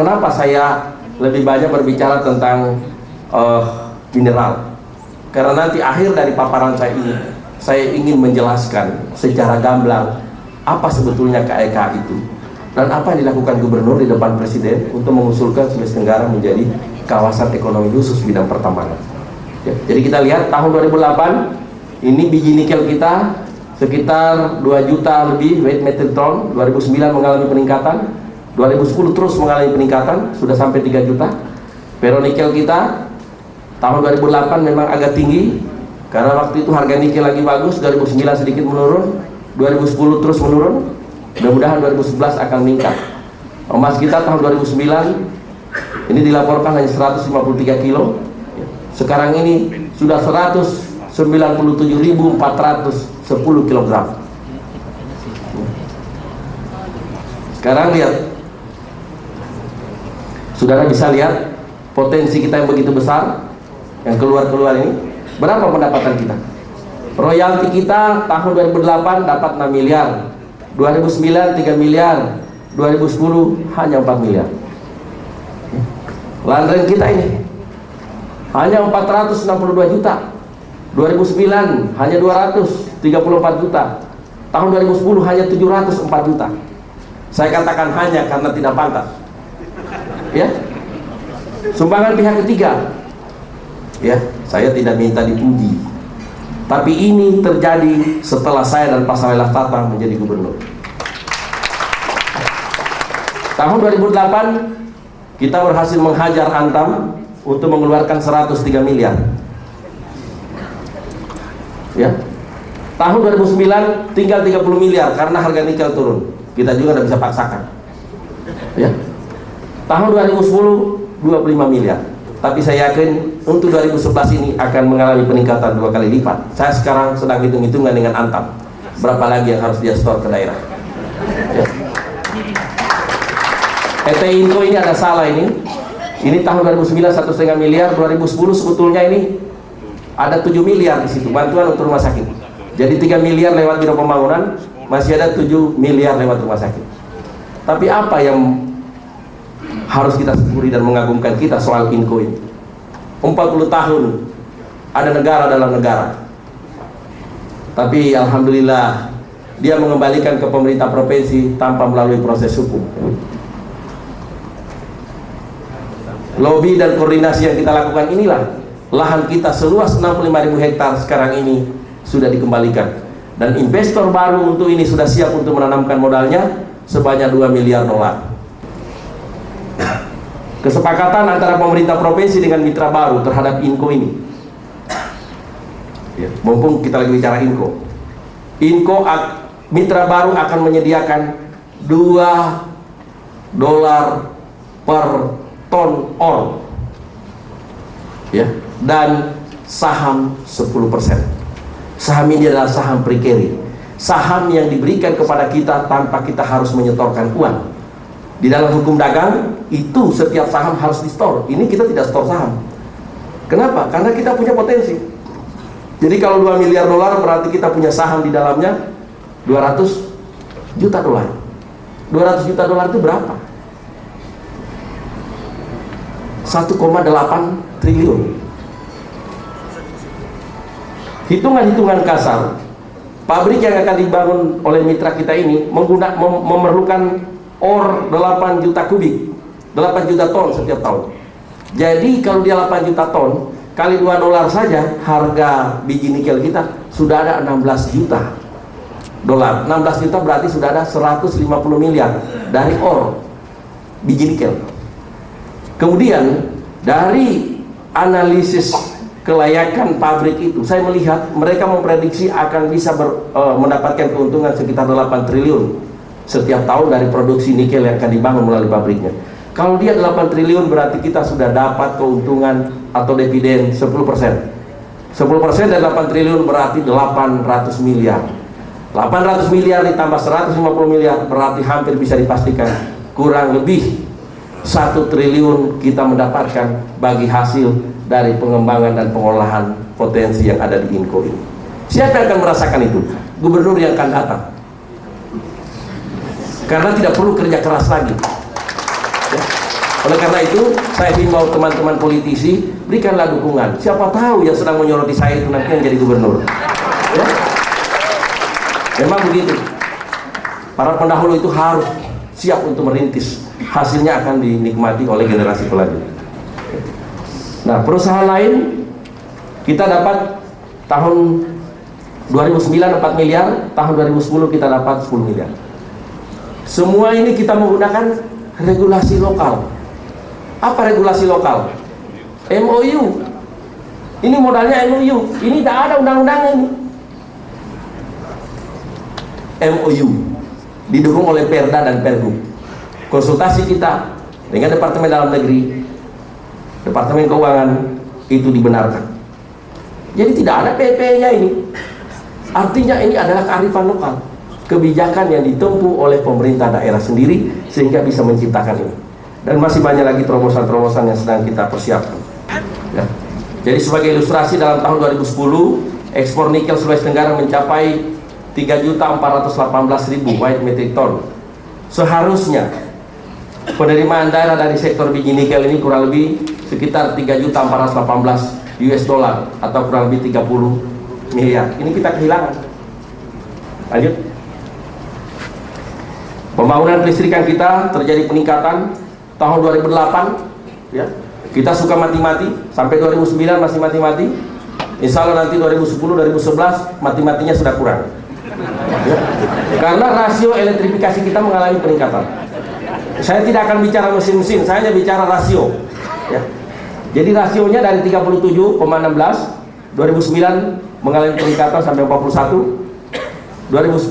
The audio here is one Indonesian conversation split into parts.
kenapa saya lebih banyak berbicara tentang mineral? Karena nanti akhir dari paparan saya ini, saya ingin menjelaskan secara gamblang apa sebetulnya KEK itu dan apa yang dilakukan gubernur di depan presiden untuk mengusulkan Sulawesi Tenggara menjadi kawasan ekonomi khusus bidang pertambangan. Ya, jadi kita lihat tahun 2008 ini biji nikel kita sekitar 2 juta lebih weight metric ton. 2009 mengalami peningkatan, 2010 terus mengalami peningkatan, sudah sampai 3 juta. Ferronikel kita tahun 2008 memang agak tinggi karena waktu itu harga nikel lagi bagus. 2009 sedikit menurun, 2010 terus menurun. Mudah-mudahan 2011 akan meningkat. Emas kita tahun 2009 ini dilaporkan hanya 153 kilo. Sekarang ini sudah 197.410 kg. Sekarang lihat, saudara bisa lihat potensi kita yang begitu besar, yang keluar-keluar ini. Berapa pendapatan kita? Royalti kita tahun 2008 dapat 6 miliar, 2009 3 miliar, 2010 hanya 4 miliar. Land kita ini hanya 462 juta, 2009 hanya 234 juta, tahun 2010 hanya 704 juta. Saya katakan hanya karena tidak pantas, ya. Sumbangan pihak ketiga, ya, saya tidak minta dipuji, tapi ini terjadi setelah saya dan Pak Saleh Tatang menjadi gubernur. Tahun 2008 kita berhasil menghajar Antam untuk mengeluarkan 103 miliar. Ya. Tahun 2009 tinggal 30 miliar karena harga nikel turun. Kita juga tidak bisa paksakan. Ya. Tahun 2010 25 miliar. Tapi saya yakin untuk 2011 ini akan mengalami peningkatan 2 kali lipat. Saya sekarang sedang hitung-hitungan dengan Antam. Berapa lagi yang harus dia store ke daerah. Ya. PT Inco ini ada salah ini. Ini tahun 2009 1,5 miliar, 2010 sebetulnya ini ada 7 miliar di situ bantuan untuk rumah sakit. Jadi 3 miliar lewat biro pembangunan, masih ada 7 miliar lewat rumah sakit. Tapi apa yang harus kita syukuri dan mengagumkan kita soal Inco ini? 40 tahun ada negara dalam negara. Tapi alhamdulillah dia mengembalikan ke pemerintah provinsi tanpa melalui proses hukum. Lobby dan koordinasi yang kita lakukan inilah lahan kita seluas 65.000 hektar sekarang ini sudah dikembalikan, dan investor baru untuk ini sudah siap untuk menanamkan modalnya sebanyak 2 miliar dolar. Kesepakatan antara pemerintah provinsi dengan mitra baru terhadap Inco ini, ya, mumpung kita lagi bicara Inco, mitra baru akan menyediakan $2 per ton ore, ya, dan saham 10%. Saham ini adalah saham pre-carry, saham yang diberikan kepada kita tanpa kita harus menyetorkan uang. Di dalam hukum dagang itu setiap saham harus di-store. Ini kita tidak store saham. Kenapa? Karena kita punya potensi. Jadi kalau 2 miliar dolar berarti kita punya saham di dalamnya 200 juta dolar. 200 juta dolar itu berapa? 1,8 triliun. Hitungan-hitungan kasar, pabrik yang akan dibangun oleh mitra kita ini memerlukan ore 8 juta kubik, 8 juta ton setiap tahun. Jadi kalau dia 8 juta ton kali $2 saja, harga biji nikel kita sudah ada 16 juta dolar. 16 juta berarti sudah ada 150 miliar dari ore biji nikel. Kemudian dari analisis kelayakan pabrik itu, saya melihat mereka memprediksi akan bisa mendapatkan keuntungan sekitar 8 triliun setiap tahun dari produksi nikel yang akan dibangun melalui pabriknya. Kalau dia 8 triliun berarti kita sudah dapat keuntungan atau dividen 10%. 10% dari 8 triliun berarti 800 miliar. 800 miliar ditambah 150 miliar berarti hampir bisa dipastikan kurang lebih 1 triliun kita mendapatkan bagi hasil dari pengembangan dan pengolahan potensi yang ada di Inco ini. Siapa yang akan merasakan itu? Gubernur yang akan datang. Karena tidak perlu kerja keras lagi, ya. Oleh karena itu, saya himbau teman-teman politisi, berikanlah dukungan. Siapa tahu yang sedang menyoroti saya itu nanti yang jadi gubernur. Ya? Memang begitu. Para pendahulu itu harus siap untuk merintis. Hasilnya akan dinikmati oleh generasi pelanjut. Nah, perusahaan lain kita dapat tahun 2009 4 miliar, tahun 2010 kita dapat 10 miliar. Semua ini kita menggunakan regulasi lokal. Apa regulasi lokal? MOU. Ini modalnya MOU. Ini tidak ada undang-undangnya ini. MOU didukung oleh Perda dan Pergub. Konsultasi kita dengan Departemen Dalam Negeri, Departemen Keuangan itu dibenarkan. Jadi tidak ada PP-nya ini. Artinya ini adalah kearifan lokal, kebijakan yang ditempuh oleh pemerintah daerah sendiri sehingga bisa menciptakan ini. Dan masih banyak lagi terobosan-terobosan yang sedang kita persiapkan. Ya. Jadi sebagai ilustrasi, dalam tahun 2010 ekspor nikel Sulawesi Tenggara mencapai 3.418.000 white metric ton. Seharusnya penerimaan daerah dari sektor biji nikel ini kurang lebih sekitar 3.418 US dollar atau kurang lebih 30 miliar. Ini kita kehilangan. Lanjut. Pembangunan kelistrikan kita terjadi peningkatan. Tahun 2008 ya, kita suka mati-mati sampai 2009 masih mati-mati. Insya Allah nanti 2010 2011 mati-matinya sudah kurang ya. Karena rasio elektrifikasi kita mengalami peningkatan. Saya tidak akan bicara mesin-mesin, saya hanya bicara rasio ya. Jadi rasionya dari 37,16 2009 mengalami peningkatan sampai 41, 2010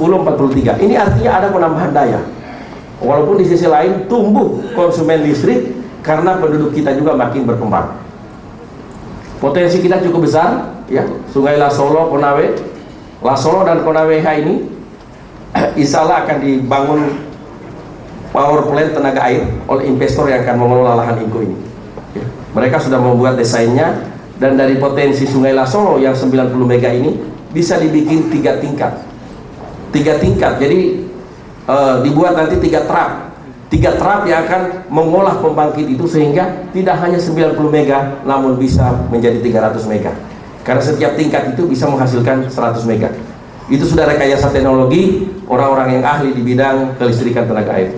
43. Ini artinya ada penambahan daya. Walaupun di sisi lain tumbuh konsumen listrik karena penduduk kita juga makin berkembang. Potensi kita cukup besar ya. Sungai Lasolo, Konawe, Lasolo dan Konawe ini insya Allah akan dibangun power plant tenaga air oleh investor yang akan mengelola lahan Inko ini ya. Mereka sudah membuat desainnya, dan dari potensi Sungai Lasolo yang 90 mega ini bisa dibikin 3 tingkat. Jadi dibuat nanti 3 trap yang akan mengolah pembangkit itu sehingga tidak hanya 90 mega namun bisa menjadi 300 mega, karena setiap tingkat itu bisa menghasilkan 100 mega. Itu sudah rekayasa teknologi orang-orang yang ahli di bidang kelistrikan tenaga air.